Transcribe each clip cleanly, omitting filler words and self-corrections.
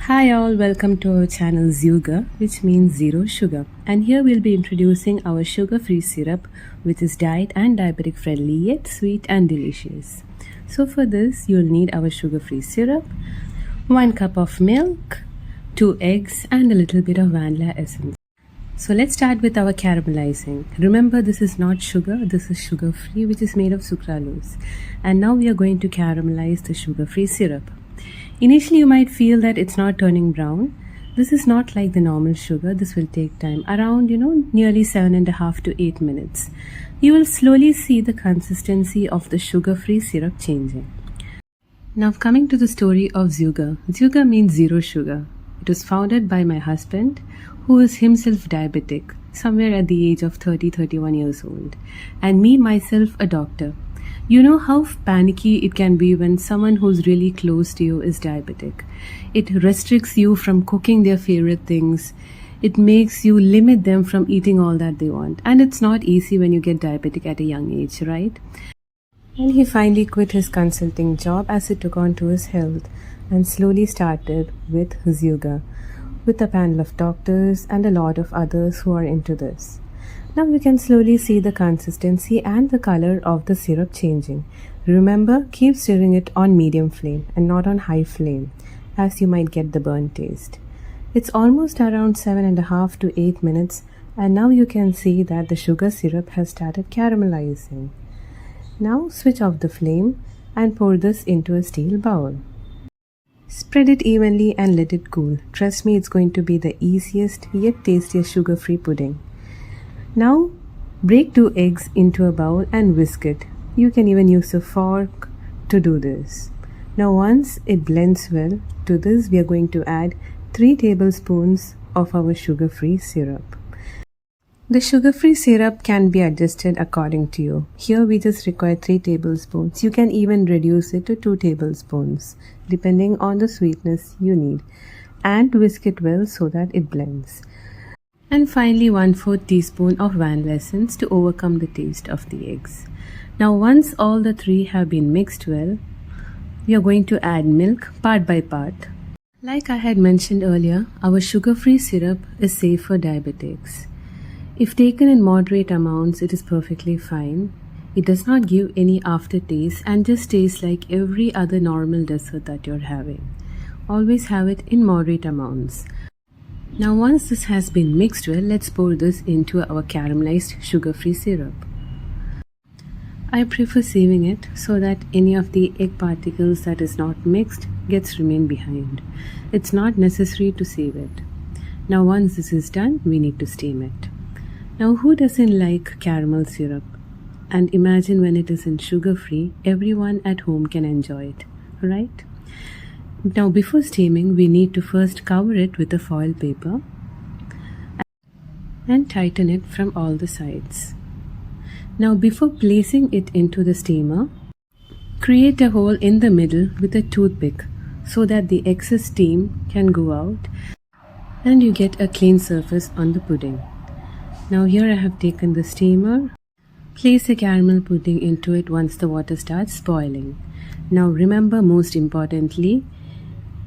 Hi all, welcome to our channel Zeugar, which means zero sugar. And here we'll be introducing our sugar-free syrup, which is diet and diabetic friendly yet sweet and delicious. So for this, you'll need our sugar-free syrup, 1 cup of milk, 2 eggs and a little bit of vanilla essence. So let's start with our caramelizing. Remember, this is not sugar, this is sugar-free, which is made of sucralose. And now we are going to caramelize the sugar-free syrup. Initially, you might feel that it's not turning brown. This is not like the normal sugar. This will take time, around, nearly 7.5 to 8 minutes. You will slowly see the consistency of the sugar-free syrup changing. Now coming to the story of Zeugar. Zeugar means zero sugar. It was founded by my husband, who is himself diabetic, somewhere at the age of 30-31 years old, and me myself a doctor. You know how panicky it can be when someone who's really close to you is diabetic. It restricts you from cooking their favorite things. It makes you limit them from eating all that they want. And it's not easy when you get diabetic at a young age, right? And he finally quit his consulting job as it took on to his health and slowly started with Zeugar, with a panel of doctors and a lot of others who are into this. Now you can slowly see the consistency and the color of the syrup changing. Remember, keep stirring it on medium flame and not on high flame, as you might get the burnt taste. It's almost around 7.5 to 8 minutes, and now you can see that the sugar syrup has started caramelizing. Now switch off the flame and pour this into a steel bowl. Spread it evenly and let it cool. Trust me, it's going to be the easiest yet tastiest sugar-free pudding. Now break 2 eggs into a bowl and whisk it. You can even use a fork to do this. Now once it blends well, to this we are going to add 3 tablespoons of our sugar-free syrup. The sugar-free syrup can be adjusted according to you. Here we just require 3 tablespoons. You can even reduce it to 2 tablespoons depending on the sweetness you need, and whisk it well so that it blends. And finally 1/4 teaspoon of vanilla essence to overcome the taste of the eggs. Now once all the 3 have been mixed well, we are going to add milk part by part. Like I had mentioned earlier, our sugar-free syrup is safe for diabetics. If taken in moderate amounts, it is perfectly fine. It does not give any aftertaste and just tastes like every other normal dessert that you're having. Always have it in moderate amounts. Now once this has been mixed well, let's pour this into our caramelized sugar-free syrup. I prefer saving it so that any of the egg particles that is not mixed gets remain behind. It's not necessary to save it. Now once this is done, we need to steam it. Now who doesn't like caramel syrup? And imagine when it is in sugar-free, everyone at home can enjoy it, right? Now before steaming, we need to first cover it with a foil paper and tighten it from all the sides. Now before placing it into the steamer, create a hole in the middle with a toothpick so that the excess steam can go out and you get a clean surface on the pudding. Now here I have taken the steamer. Place a caramel pudding into it once the water starts boiling. Now remember, most importantly,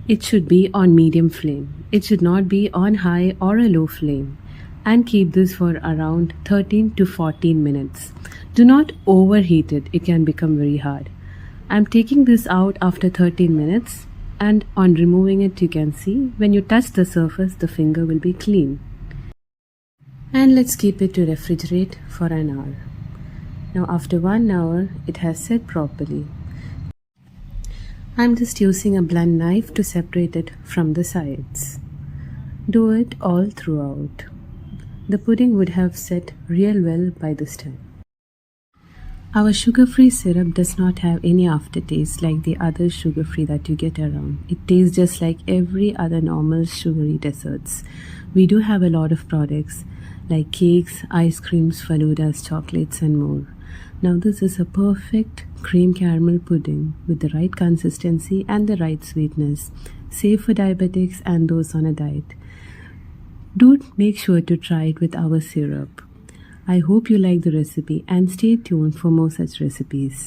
it should be on medium flame. It should not be on high or a low flame. And keep this for around 13 to 14 minutes. Do not overheat it. It can become very hard. I'm taking this out after 13 minutes, and on removing it, you can see when you touch the surface, the finger will be clean. And let's keep it to refrigerate for an hour. Now after 1 hour, it has set properly. I'm just using a blunt knife to separate it from the sides. Do it all throughout. The pudding would have set real well by this time. Our sugar-free syrup does not have any aftertaste like the other sugar-free that you get around. It tastes just like every other normal sugary desserts. We do have a lot of products like cakes, ice creams, faludas, chocolates and more. Now this is a perfect cream caramel pudding with the right consistency and the right sweetness, safe for diabetics and those on a diet. Do make sure to try it with our syrup. I hope you like the recipe and stay tuned for more such recipes.